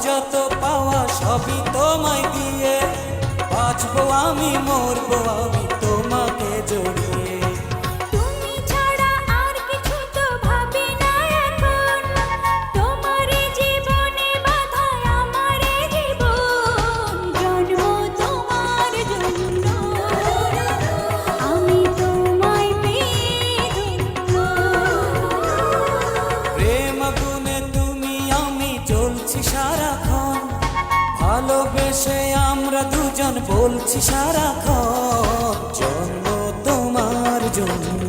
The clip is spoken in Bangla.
যত পাওয়া সবই তোমায় দিয়ে, বাঁচবো আমি মরবো আমি তোমাকে জড়িয়ে। তুমি ছাড়া আর কিছু তো ভাবি না এখন, তোমার জীবনে বাঁধা আমার জীবন। জন্ম তোমার জন্য, আমি তোমায় পেয়ে ধন্য। প্রেম আগুনে তুমি আমি জ্বলছি সারাক্ষণ, ভালোবেসে আমরা দুজন বলছি সারাক্ষণ, জন্ম তোমার জন্য।